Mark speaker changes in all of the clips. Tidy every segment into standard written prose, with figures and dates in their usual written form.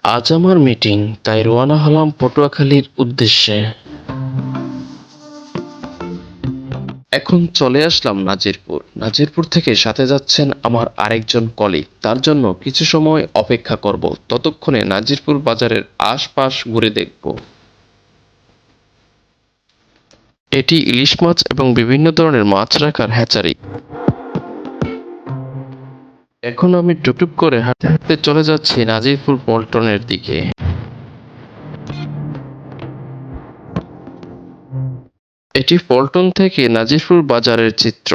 Speaker 1: আজ আমার মিটিং, তাই রওনা হলাম পটুয়াখালীর উদ্দেশ্যে। এখন চলে আসলাম নাজিরপুর। নাজিরপুর থেকে সাথে যাচ্ছেন আমার আরেকজন কলিগ। তার জন্য কিছু সময় অপেক্ষা করব। ততক্ষণে নাজিরপুর বাজারের আশপাশ ঘুরে দেখব। এটি ইলিশ মাছ এবং বিভিন্ন ধরনের মাছ রাখার হ্যাচারি। এখন আমি টুকটুক করে হাঁটতে হাঁটতে চলে যাচ্ছি নাজিরপুর পল্টনের দিকে। এটি পল্টন থেকে নাজিরপুর বাজারের চিত্র।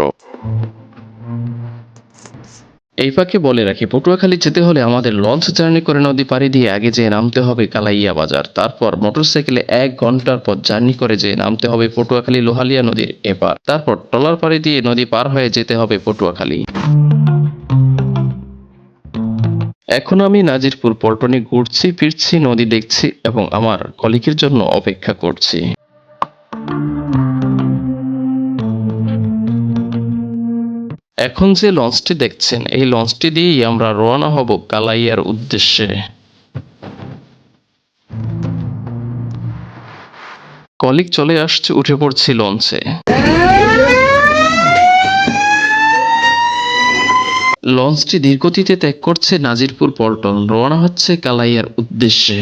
Speaker 1: এই ফাঁকে বলে রাখি, পটুয়াখালী যেতে হলে আমাদের লঞ্চ জার্নি করে নদী পাড়ি দিয়ে আগে যেয়ে নামতে হবে কালাইয়া বাজার। তারপর মোটরসাইকেলে 1 ঘন্টার পথ জার্নি করে যেয়ে নামতে হবে পটুয়াখালী লোহালিয়া নদীর এপার। তারপর ট্রলার পাড়ি দিয়ে নদী পার হয়ে যেতে হবে পটুয়াখালী। এখন আমি নাজিরপুর পল্টনে ঘুরছি ফিরছি, নদী দেখছি এবং আমার কলিগের জন্য অপেক্ষা করছি। এখন যে লঞ্চটি দেখছেন, এই লঞ্চটি দিয়েই আমরা রওনা হব কালাইয়ার উদ্দেশ্যে। কলিগ চলে আসছে, উঠে পড়ছি লঞ্চে। লঞ্চটি ধীরগতিতে ত্যাগ করছে নাজিরপুর পল্টন, রওনা হচ্ছে কালাইয়ার উদ্দেশ্যে।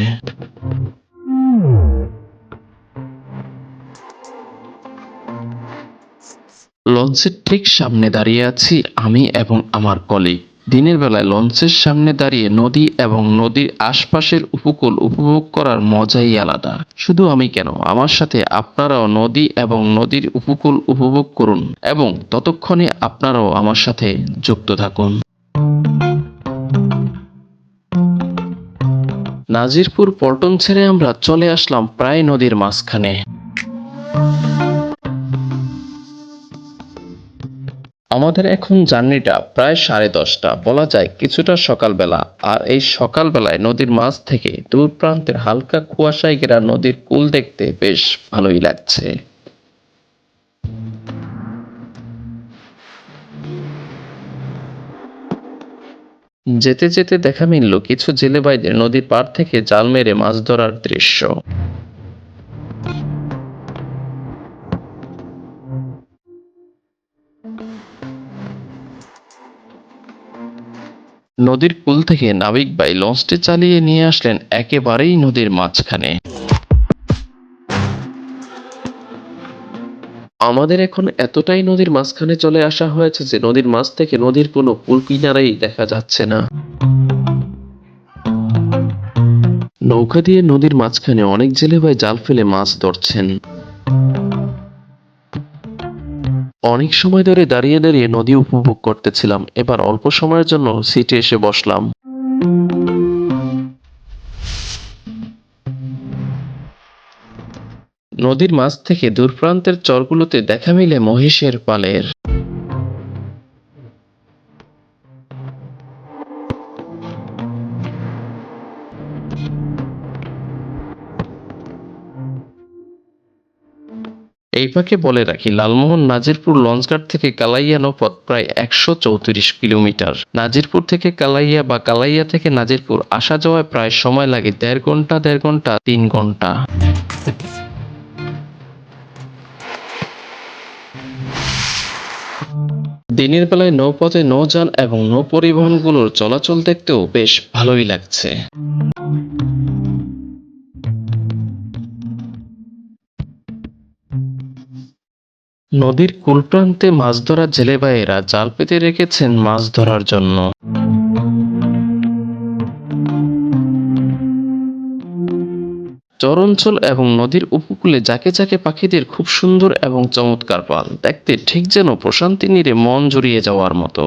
Speaker 1: লঞ্চের ঠিক সামনে দাঁড়িয়ে আছি আমি এবং আমার কলিগ। দিনের বেলায় লঞ্চের সামনে দাঁড়িয়ে নদী এবং নদীর আশপাশের উপকূল উপভোগ করার মজাই আলাদা। শুধু আমি কেন, আমার সাথে আপনারাও নদী এবং নদীর উপকূল উপভোগ করুন এবং ততক্ষণে আপনারাও আমার সাথে যুক্ত থাকুন। নাজিরপুর পল্টন ছেড়ে আমরা চলে আসলাম প্রায় নদীর মাঝখানে। আমাদের এখন জার্নিটা প্রায় 10:30, বলা যায় কিছুটা সকালবেলা। আর এই সকালবেলায় নদীর মাছ থেকে দূর প্রান্তের হালকা কুয়াশায় ঘেরা নদীর কূল দেখতে বেশ ভালোই লাগছে। যেতে যেতে দেখা মিলল কিছু জেলে ভাইদের নদীর পাড় থেকে জাল মেরে মাছ ধরার দৃশ্য। নদীর কূল থেকে নাবিক ভাই লঞ্চটি চালিয়ে নিয়ে আসলেন একেবারেই নদীর মাঝখানে। আমাদের এখন এতটাই নদীর মাঝখানে চলে আসা হয়েছে যে নদীর মাঝ থেকে নদীর কোনো কূল কিনারাই দেখা যাচ্ছে না। নৌকা দিয়ে নদীর মাঝখানে অনেক জেলে ভাই জাল ফেলে মাছ ধরছেন। অনেক সময় ধরে দাঁড়িয়ে দাঁড়িয়ে নদী উপভোগ করতেছিলাম, এবার অল্প সময়ের জন্য সিটে এসে বসলাম। নদীর মাঝ থেকে দূর প্রান্তের চরগুলোতে দেখা মিলে মহিষের পালের। এই ফাঁকে বলে রাখি, লালমোহন নাজিরপুর লঞ্চঘাট থেকে কালাইয়া নৌপথ প্রায় 134 কিলোমিটার। নাজিরপুর থেকে কালাইয়া বা কালাইয়া থেকে নাজিরপুর আসা যাওয়ায় প্রায় সময় লাগে 1.5 ঘন্টা, 1.5 ঘন্টা, 3 ঘন্টা। দিনের বেলায় নৌপথে নৌযান এবং নৌ পরিবহনগুলোর চলাচল দেখতেও বেশ ভালোই লাগছে। নদীর কূলপ্রান্তে মাছ ধরা জেলে ভাইয়েরা জাল পেতে রেখেছেন মাছ ধরার জন্য। চরাঞ্চল এবং নদীর উপকূলে ঝাঁকে ঝাঁকে পাখিদের খুব সুন্দর এবং চমৎকার পাল দেখতে ঠিক যেন প্রশান্তি নীড়ে মন জুড়িয়ে যাওয়ার মতো।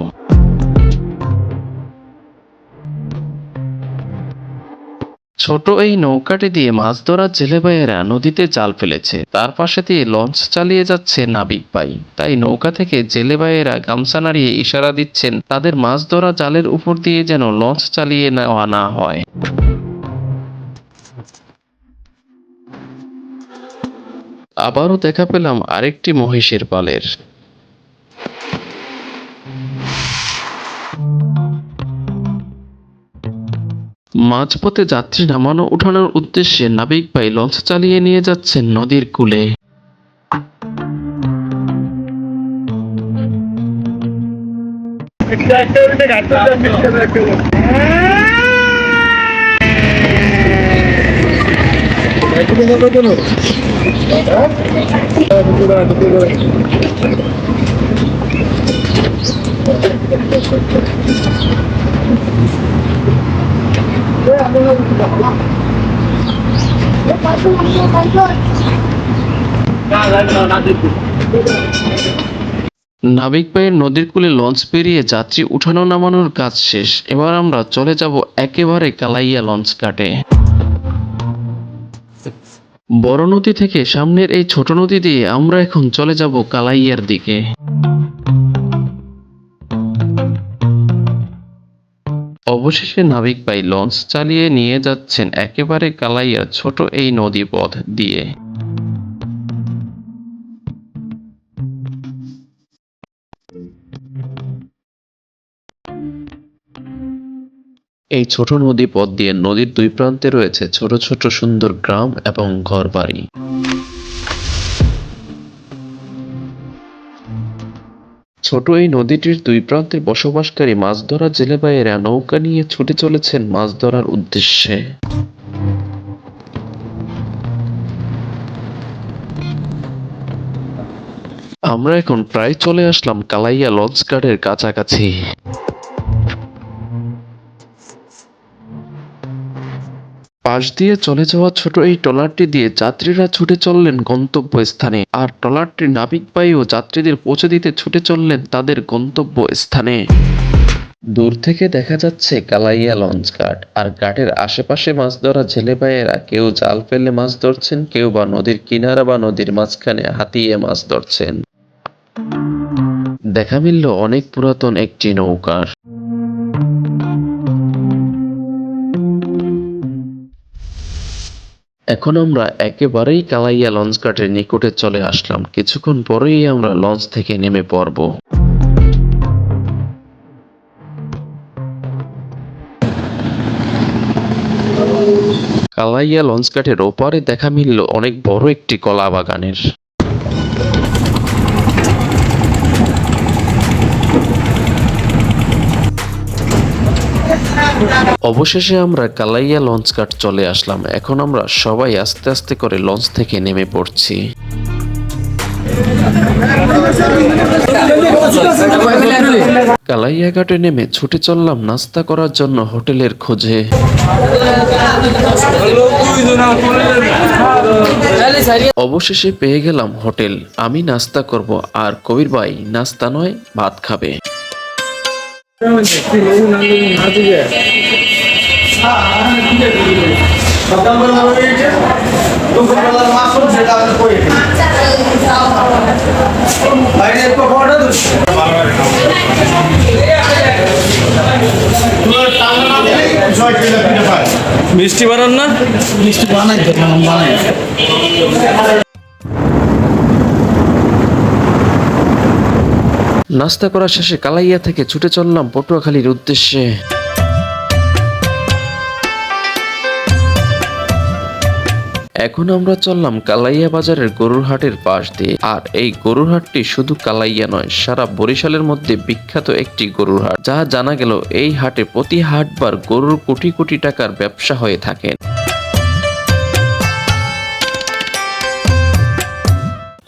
Speaker 1: ছোট এই নৌকাটি দিয়ে মাছ ধরা জেলে ভাইয়েরা নদীতে জাল ফেলেছে, তার পাশে দিয়ে লঞ্চ চালিয়ে যাচ্ছে নাবিক ভাই। তাই নৌকা থেকে জেলে ভাইয়েরা গামছা নাড়িয়ে ইশারা দিচ্ছেন তাদের মাছ ধরা জালের উপর দিয়ে যেন লঞ্চ চালিয়ে নেওয়া না হয়। আবারও দেখা পেলাম আরেকটি মহিষের পালের। মাঝপথে যাত্রী নামানো উঠানোর উদ্দেশ্যে নাবিক ভাই লঞ্চ চালিয়ে নিয়ে যাচ্ছেন নদীর কূলে। নাবিক ভাইয়ের নদীর কূলে লঞ্চ পেরিয়ে যাত্রী উঠানো নামানোর কাজ শেষ। এবার আমরা চলে যাব একেবারে কালাইয়া লঞ্চ ঘাটে। বড় নদী থেকে সামনের এই ছোট নদী দিয়ে আমরা এখন চলে যাব কালাইয়ার দিকে। অবশেষে নাবিক ভাই লঞ্চ চালিয়ে নিয়ে যাচ্ছেন একেবারে কালাইয়ার ছোট এই নদী পথ দিয়ে। এই ছোট নদী পথ দিয়ে নদীর দুই প্রান্তে রয়েছে ছোট ছোট সুন্দর গ্রাম এবং ঘরবাড়ি। ছোট এই নদীটির দুই প্রান্তে বসবাসকারী মাছ ধরা জেলে ভাইয়েরা নৌকা নিয়ে ছুটে চলেছেন মাছ ধরার উদ্দেশ্যে। আমরা এখন প্রায় চলে আসলাম কালাইয়া লঞ্চ ঘাটের কাছাকাছি। পাশ দিয়ে চলে যাওয়া ছোট এই ট্রলারটি দিয়ে যাত্রীরা ছুটে চললেন গন্তব্যস্থানে, আর ট্রলারটির নাবিক ভাইও যাত্রীদের পৌঁছে দিতে ছুটে চললেন তাদের গন্তব্যস্থানে। দূর থেকে দেখা যাচ্ছে কালাইয়া লঞ্চ ঘাট, আর ঘাটের আশেপাশে মাছ ধরা জেলে ভাইয়েরা কেউ জাল ফেলে মাছ ধরছেন, কেউ বা নদীর কিনারা বা নদীর মাঝখানে হাতিয়ে মাছ ধরছেন। দেখা মিলল অনেক পুরাতন একটি নৌকার। এখন আমরা একেবারেই কালাইয়া লঞ্চ ঘাটের নিকটে চলে আসলাম। কিছুক্ষণ পরেই আমরা লঞ্চ থেকে নেমে পড়ব। কালাইয়া লঞ্চ ঘাটের ওপারে দেখা মিলল অনেক বড় একটি কলা বাগানের। অবশেষে আমরা কালাইয়া লঞ্চ ঘাট চলে আসলাম। এখন আমরা সবাই আস্তে আস্তে করে লঞ্চ থেকে নেমে পড়ছি। কালাইয়া ঘাটে নেমে ছুটে চললাম নাস্তা করার জন্য হোটেলের খোঁজে। অবশেষে পেয়ে গেলাম হোটেল। আমি নাস্তা করব, আর কবির ভাই নাস্তা নয় ভাত খাবে।
Speaker 2: মিষ্টি বানান না?
Speaker 3: মিষ্টি বানাই তো বানাই।
Speaker 1: নাস্তা করা শেষে কালাইয়া থেকে ছুটে চললাম পটুয়াখালীর উদ্দেশ্যে। এখন আমরা চললাম কালাইয়া বাজারের গরুর হাটের পাশ দিয়ে। আর এই গরুর হাটটি শুধু কালাইয়া নয়, সারা বরিশালের মধ্যে বিখ্যাত একটি গরুর হাট। যা জানা গেল এই হাটে প্রতি হাটবার গরুর কোটি কোটি টাকার ব্যবসা হয়ে থাকে।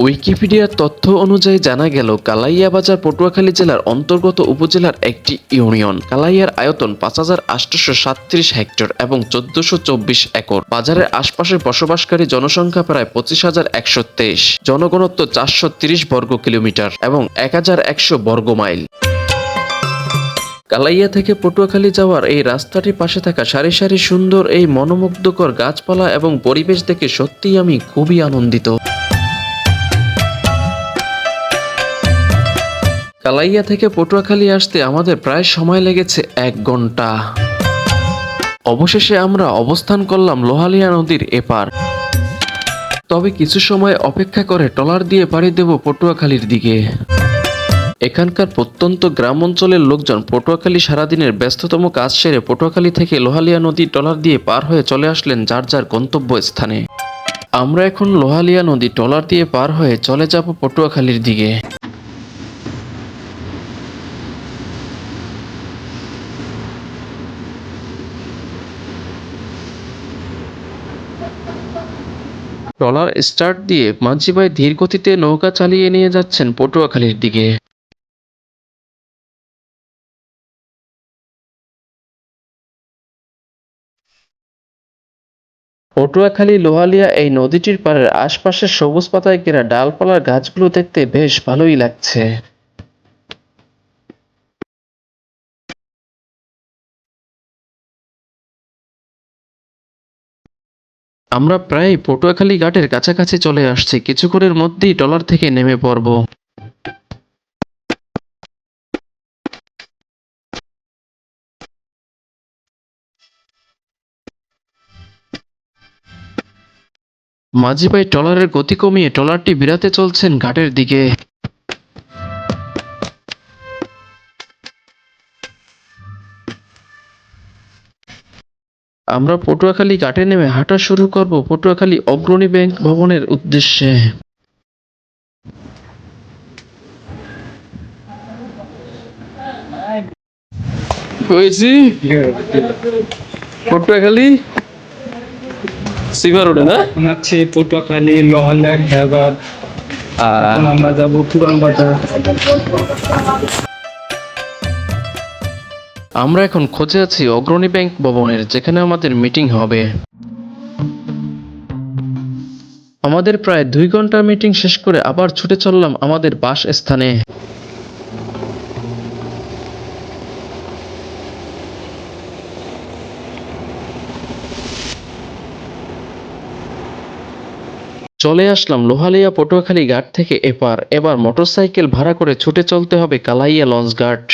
Speaker 1: উইকিপিডিয়ার তথ্য অনুযায়ী জানা গেল কালাইয়া বাজার পটুয়াখালী জেলার অন্তর্গত উপজেলার একটি ইউনিয়ন। কালাইয়ার আয়তন ৫,৮৩৭ হেক্টর এবং ১৪২৪ একর। বাজারের আশপাশে বসবাসকারী জনসংখ্যা প্রায় ২৫,১২৩, জনঘনত্ব ৪৩০ বর্গ কিলোমিটার এবং ১,১০০ বর্গ মাইল। কালাইয়া থেকে পটুয়াখালী যাওয়ার এই রাস্তাটির পাশে থাকা সারি সারি সুন্দর এই মনোমুগ্ধকর গাছপালা এবং পরিবেশ দেখে সত্যিই আমি খুবই আনন্দিত। কালাইয়া থেকে পটুয়াখালী আসতে আমাদের প্রায় সময় লেগেছে ১ ঘন্টা। অবশেষে আমরা অবস্থান করলাম লোহালিয়া নদীর এপার। তবে কিছু সময় অপেক্ষা করে ট্রলার দিয়ে পাড়ি দেব পটুয়াখালীর দিকে। এখানকার প্রত্যন্ত গ্রাম অঞ্চলের লোকজন পটুয়াখালী সারাদিনের ব্যস্ততম কাজ সেরে পটুয়াখালী থেকে লোহালিয়া নদী ট্রলার দিয়ে পার হয়ে চলে আসলেন যার যার গন্তব্য স্থানে। আমরা এখন লোহালিয়া নদী ট্রলার দিয়ে পার হয়ে চলে যাব পটুয়াখালীর দিকে। ট্রলার স্টার্ট দিয়ে মাঝি ভাই ধীর গতিতে নৌকা চালিয়ে নিয়ে যাচ্ছেন পটুয়াখালীর দিকে। পটুয়াখালী লোহালিয়া এই নদীটির পাড়ের আশপাশের সবুজ পাতায় ঘেরা ডালপালার গাছগুলো দেখতে বেশ ভালোই লাগছে। আমরা প্রায় পটুয়াখালী ঘাটের কাছাকাছি চলে আসছি, কিছুক্ষণের মধ্যেই ট্রলার থেকে নেমে পড়ব। মাঝি ভাই ট্রলারের গতি কমিয়ে ট্রলারটি বিরাতে চলছেন ঘাটের দিকে। আমরা পটুয়াখালী ঘাটে নেমে হাঁটা শুরু করব পটুয়াখালী অগ্রণী ব্যাংক ভবনের উদ্দেশ্যে। হয়েছি পটুয়াখালী সিভার রোডে না
Speaker 3: হচ্ছে পটুয়াখালী লোহালিয়া খেয়াঘাট। এখন আমরা যাবো পুরান বাজার।
Speaker 1: আমরা এখন খোঁজে আছি অগ্রণী ব্যাংক ভবনের, যেখানে আমাদের মিটিং হবে। আমাদের প্রায় 2 ঘন্টার মিটিং শেষ করে আবার ছুটে চললাম আমাদের বাস স্থানে। চলে আসলাম লোহালিয়া পটুয়াখালী ঘাট থেকে এপার। এবার মোটরসাইকেল ভাড়া করে ছুটে চলতে হবে কালাইয়া লঞ্চ ঘাট।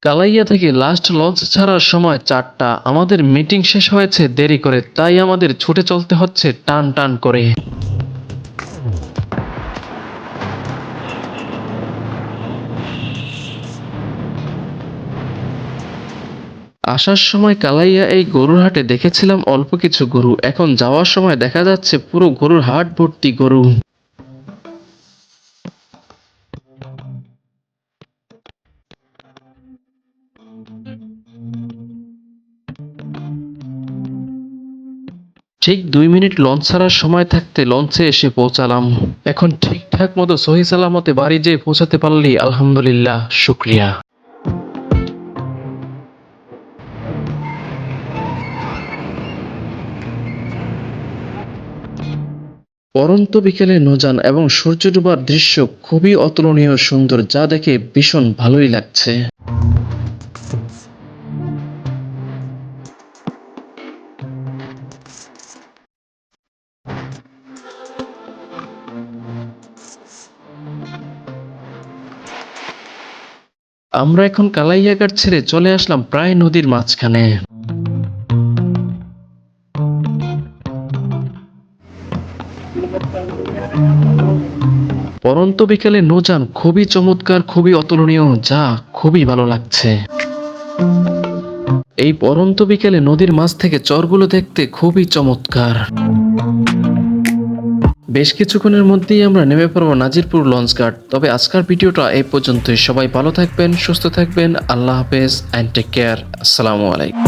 Speaker 1: কালাইয়া থেকে লাস্ট লঞ্চ ছাড়ার সময় 4টা। আমাদের মিটিং শেষ হয়েছে দেরি করে, তাই আমাদের ছুটে চলতে হচ্ছে টান টান করে। আসার সময় কালাইয়া এই গরুর হাটে দেখেছিলাম অল্প কিছু গরু, এখন যাওয়ার সময় দেখা যাচ্ছে পুরো গরুর হাট ভর্তি গরু। ঠিক 2 মিনিট লঞ্চ ছাড়ার সময় থাকতে লঞ্চে এসে পৌঁছালাম। এখন ঠিকঠাক মতো সহি সালামতে বাড়ি যেয়ে পৌঁছাতে পারলি আলহামদুলিল্লাহ, শুক্রিয়া। পরন্ত বিকেলে নৌযান এবং সূর্য ডোবার দৃশ্য খুবই অতুলনীয় সুন্দর, যা দেখে ভীষণ ভালোই লাগছে। আমরা এখন কালাইয়াঘাট ছেড়ে চলে আসলাম প্রায় নদীর মাঝখানে। পরন্ত বিকেলে নৌযান খুবই চমৎকার, খুবই অতুলনীয়, যা খুবই ভালো লাগছে। এই পরন্ত বিকেলে নদীর মাছ থেকে চরগুলো দেখতে খুবই চমৎকার। বেশ কিছুক্ষণের মধ্যেই আমরা নেমে পড়ব নাজিরপুর লঞ্চ ঘাট। তবে আজকের ভিডিওটা এই পর্যন্তই। সবাই ভালো থাকবেন, সুস্থ থাকবেন। আল্লাহ হাফেজ অ্যান্ড টেক কেয়ার। আসসালামু আলাইকুম।